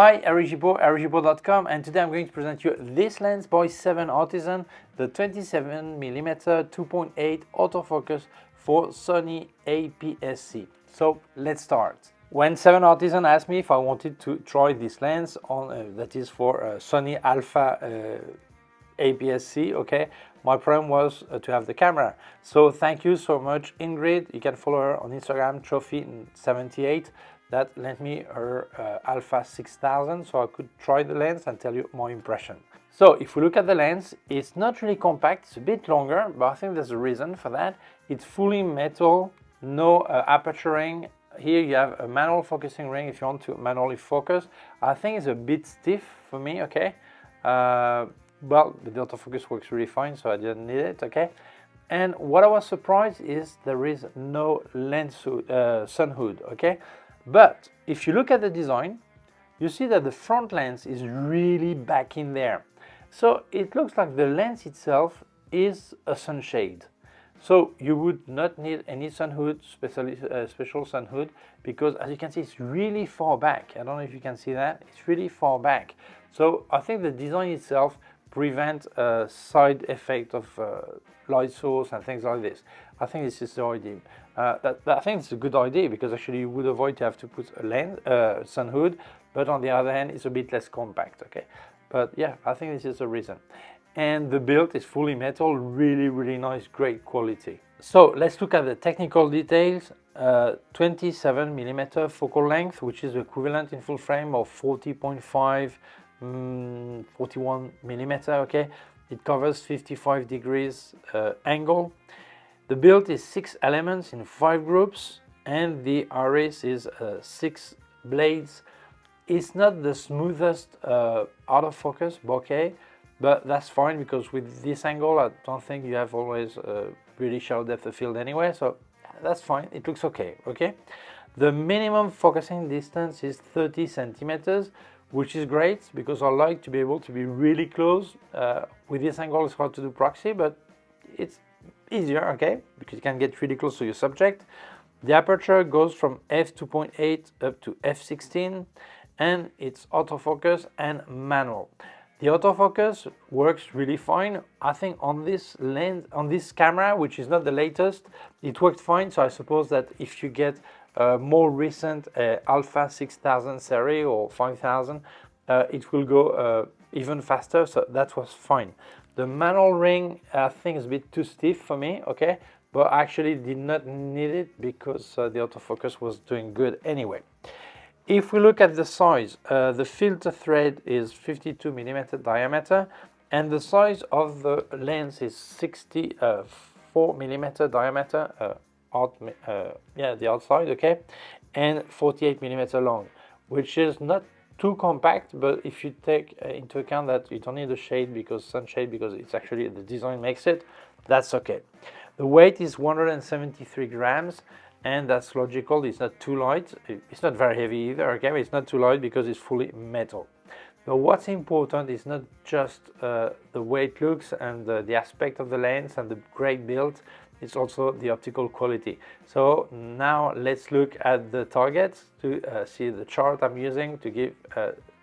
Hi, Eric Gibaud, ericgibaud.com, and today I'm going to present you this lens by 7Artisans, the 27mm 2.8 autofocus for Sony APSC. So let's start. When 7Artisans asked me if I wanted to try this lens on, that is for Sony Alpha APS-C, okay, my problem was to have the camera. So thank you so much, Ingrid. You can follow her on Instagram, Trophy78. That lent me her Alpha 6000, so I could try the lens and tell you my impression. So if we look at the lens, it's not really compact, it's a bit longer, but I think there's a reason for that. It's fully metal, no aperture ring. Here you have a manual focusing ring if you want to manually focus. I think it's a bit stiff for me, okay? Well, the autofocus works really fine, so I didn't need it, okay? And what I was surprised is there is no lens hood, sun hood, okay? But if you look at the design, you see that the front lens is really back in there. So it looks like the lens itself is a sunshade. So you would not need any sun hood, special sun hood, because as you can see, it's really far back. I don't know if you can see that. It's really far back. So I think the design itself prevents a side effect of light source and things like this. I think this is the idea. I think it's a good idea because actually you would avoid to have to put a lens, sun hood, but on the other hand, it's a bit less compact, okay? But yeah, I think this is the reason. And the build is fully metal, really nice, great quality. So let's look at the technical details. 27mm focal length, which is equivalent in full frame of 40.5, 41mm, okay? It covers 55 degrees angle. The build is 6 elements in 5 groups, and the iris is 6 blades. It's not the smoothest autofocus bokeh, but that's fine because with this angle I don't think you have always really shallow depth of field anyway, so that's fine, it looks okay, okay? The minimum focusing distance is 30 centimeters, which is great because I like to be able to be really close. With this angle it's hard to do proxy, but it's easier, okay, because you can get really close to your subject. The aperture goes from f2.8 up to f16, and it's autofocus and manual. The autofocus works really fine. I think on this lens, on this camera, which is not the latest, it worked fine. So I suppose that if you get more recent Alpha 6000 series or 5000, it will go even faster, so that was fine. The manual ring I think is a bit too stiff for me, okay, but I actually did not need it because the autofocus was doing good anyway. If we look at the size, the filter thread is 52mm diameter, and the size of the lens is 64mm diameter, yeah, the outside, okay, and 48mm long, which is not too compact, but if you take into account that you don't need a shade because sunshade, because it's actually the design makes it, that's okay. The weight is 173 grams, and that's logical. It's not too light. It's not very heavy either, okay? But it's not too light because it's fully metal. But what's important is not just the way it looks and the aspect of the lens and the great build, it's also the optical quality. So now let's look at the targets to see the chart I'm using to give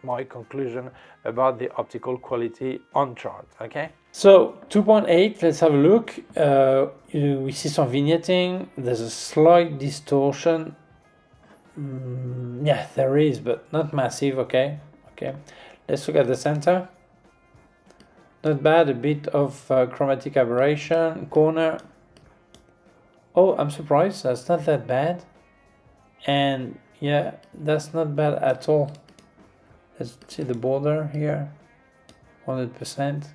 my conclusion about the optical quality on chart, okay? So 2.8, let's have a look. We see some vignetting, there's a slight distortion. Yeah, there is, but not massive, okay? Okay, let's look at the center. Not bad, a bit of chromatic aberration, corner. Oh, I'm surprised, that's not that bad. And yeah, that's not bad at all. Let's see the border here, 100%.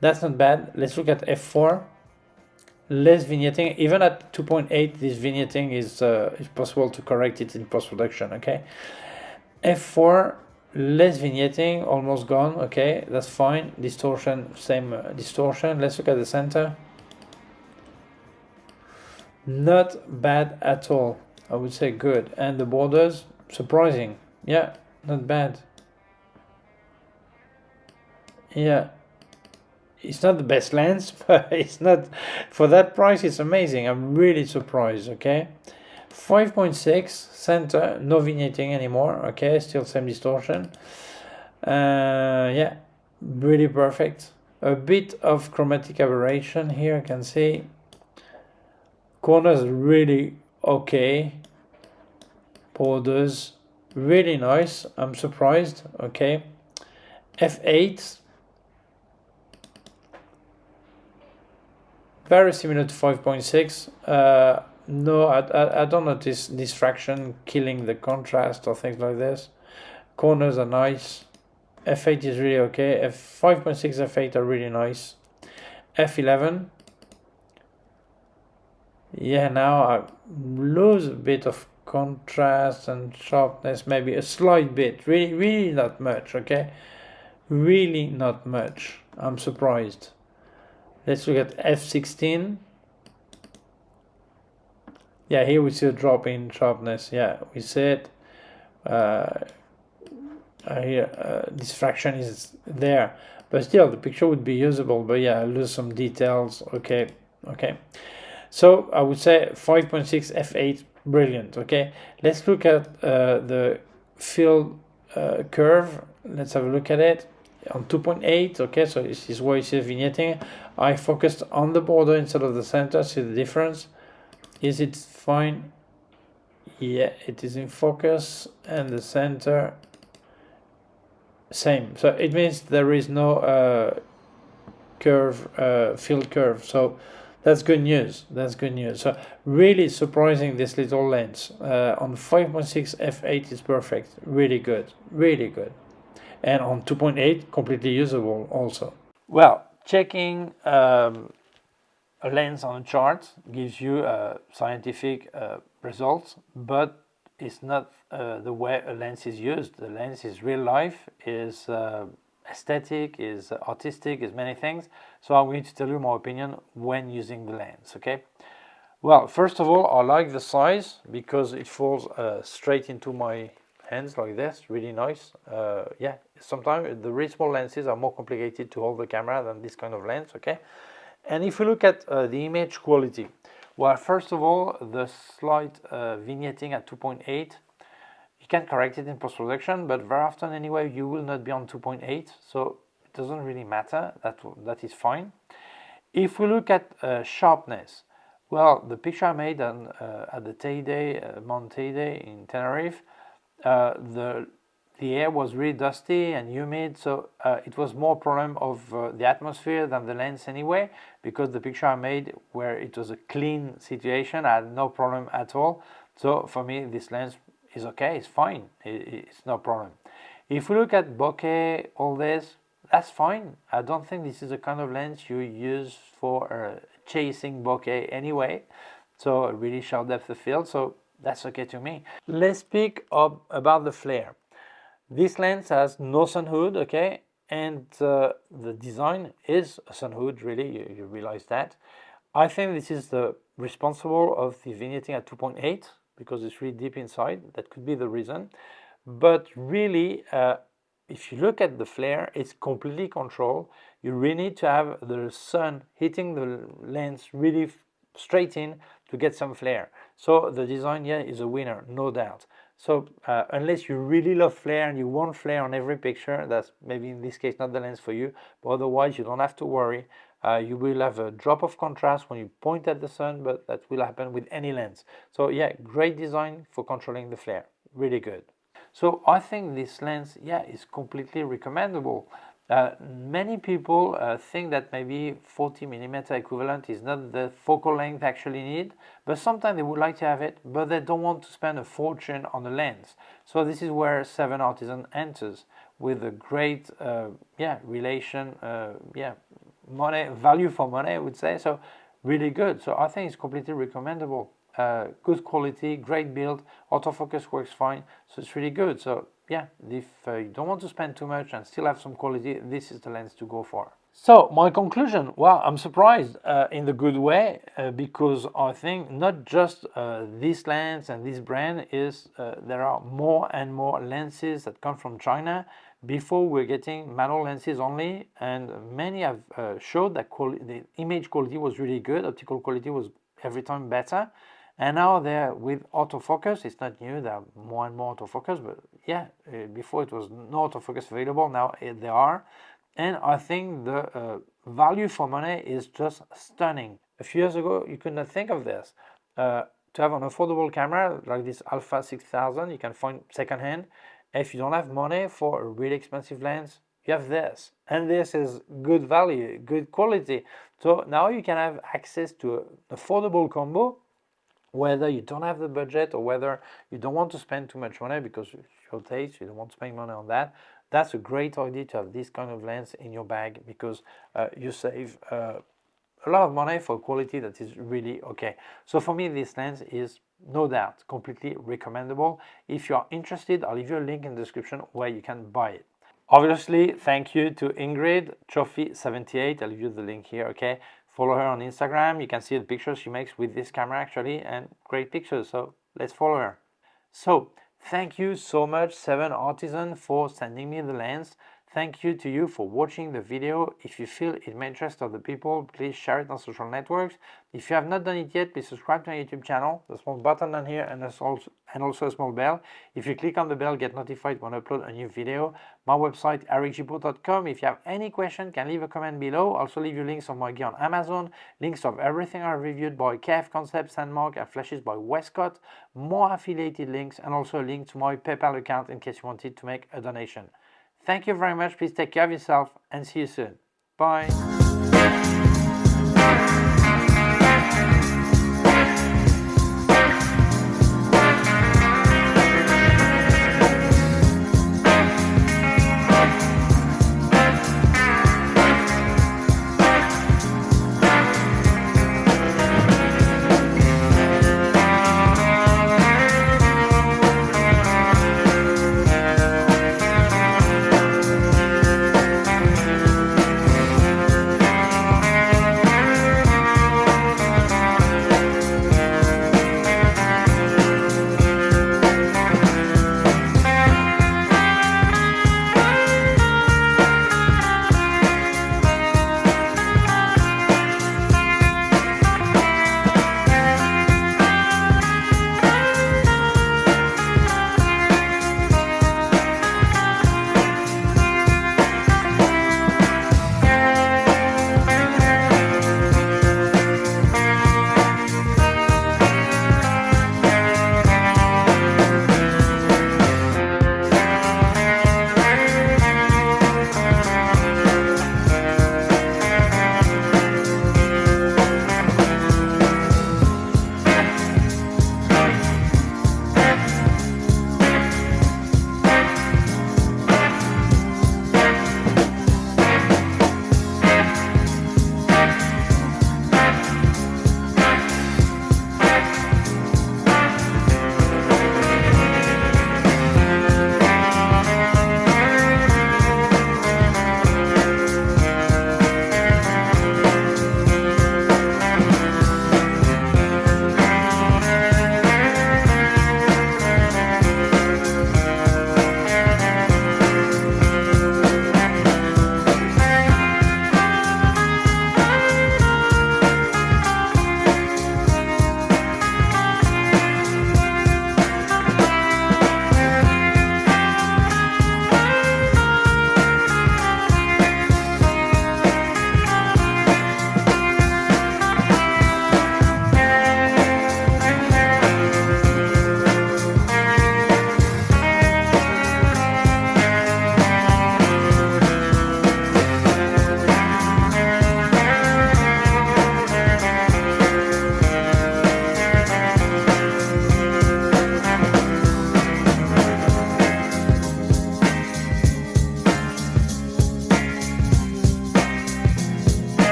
That's not bad. Let's look at f4. Less vignetting. Even at 2.8, this vignetting is possible to correct it in post-production, okay? f4, less vignetting, almost gone, okay? That's fine. Distortion, same distortion. Let's look at the center. Not bad at all. I would say good. And the borders, surprising. Yeah, not bad. Yeah. It's not the best lens, but it's not, for that price, it's amazing. I'm really surprised, okay? 5.6 center, no vignetting anymore. Okay, still same distortion. Yeah, really perfect. A bit of chromatic aberration here, I can see. Corners really okay. Borders really nice. I'm surprised. Okay, f8. Very similar to 5.6. No, I don't notice diffraction killing the contrast or things like this. Corners are nice. f8 is really okay. F5.6, f8 are really nice. f11. Yeah, now I lose a bit of contrast and sharpness, maybe a slight bit. Really not much, okay? Really not much. I'm surprised. Let's look at f16. Yeah, here we see a drop in sharpness. Yeah, we see it. Here, diffraction is there, but still the picture would be usable. But yeah, I lose some details. Okay. So I would say 5.6 f8, brilliant. Okay, let's look at the field curve. Let's have a look at it on 2.8. Okay, so this is where you see vignetting. I focused on the border instead of the center. See the difference? Is it fine? Yeah, it is in focus, and the center same. So it means there is no field curve. So that's good news. That's good news. So really surprising, this little lens on 5.6 f8 is perfect. Really good. And on 2.8 completely usable also. Well, checking a lens on a chart gives you scientific results, but it's not the way a lens is used. The lens is real life, is aesthetic, is artistic, is many things. So I'm going to tell you my opinion when using the lens, okay? Well, first of all, I like the size because it falls straight into my hands like this, really nice. Yeah, sometimes the really small lenses are more complicated to hold the camera than this kind of lens, okay? And if you look at the image quality, well, first of all, the slight vignetting at 2.8, you can correct it in post-production, but very often anyway, you will not be on 2.8, so it doesn't really matter, that is fine. If we look at sharpness, well, the picture I made on, at the Teide, Mount Teide in Tenerife, the air was really dusty and humid, so it was more problem of the atmosphere than the lens anyway, because the picture I made where it was a clean situation, I had no problem at all. So for me, this lens is okay, it's fine, it's no problem. If we look at bokeh, all this, that's fine. I don't think this is the kind of lens you use for chasing bokeh anyway, so really sharp depth of field, so that's okay to me. Let's speak about the flare. This lens has no sun hood, okay, and the design is a sun hood, really, you realize that. I think this is the responsible of the vignetting at 2.8 because it's really deep inside. That could be the reason. But really, if you look at the flare, it's completely controlled. You really need to have the sun hitting the lens really straight in to get some flare. So the design here is a winner, no doubt. So unless you really love flare and you want flare on every picture, that's maybe in this case not the lens for you, but otherwise you don't have to worry. You will have a drop of contrast when you point at the sun, but that will happen with any lens. So yeah, great design for controlling the flare, really good. So I think this lens, yeah, is completely recommendable. Many people think that maybe 40mm equivalent is not the focal length they actually need, but sometimes they would like to have it, but they don't want to spend a fortune on a lens. So this is where 7Artisans enters with a great relation, money, value for money, I would say. So really good. So I think it's completely recommendable. Good quality, great build, autofocus works fine, so it's really good. So yeah, if you don't want to spend too much and still have some quality, this is the lens to go for. So my conclusion, well, I'm surprised in the good way because I think not just this lens and this brand is, there are more and more lenses that come from China. Before we're getting manual lenses only, and many have showed that the image quality was really good, optical quality was every time better. And now they're with autofocus. It's not new, there are more and more autofocus, but yeah, before it was no autofocus available, now there are. And I think the value for money is just stunning. A few years ago, you could not think of this. To have an affordable camera like this Alpha 6000, you can find secondhand. If you don't have money for a really expensive lens, you have this. And this is good value, good quality. So now you can have access to an affordable combo, whether you don't have the budget or whether you don't want to spend too much money because it's your taste, you don't want to spend money on that. That's a great idea to have this kind of lens in your bag because you save a lot of money for quality that is really okay. So for me, this lens is no doubt completely recommendable. If you are interested, I'll leave you a link in the description where you can buy it. Obviously, thank you to Ingrid, Trophy78. I'll leave you the link here, okay? Follow her on Instagram. You can see the pictures she makes with this camera actually, and great pictures, so let's follow her. So, thank you so much 7Artisans for sending me the lens. Thank you to you for watching the video. If you feel it may interest other people, please share it on social networks. If you have not done it yet, please subscribe to my YouTube channel. The small button down here and also a small bell. If you click on the bell, get notified when I upload a new video. My website, Gibaud.com. If you have any question, can leave a comment below. Also leave you links of my gear on Amazon, links of everything I reviewed by K&F Concept, Sandmarc, and Flashes by Westcott, more affiliated links, and also a link to my PayPal account in case you wanted to make a donation. Thank you very much. Please take care of yourself and see you soon. Bye.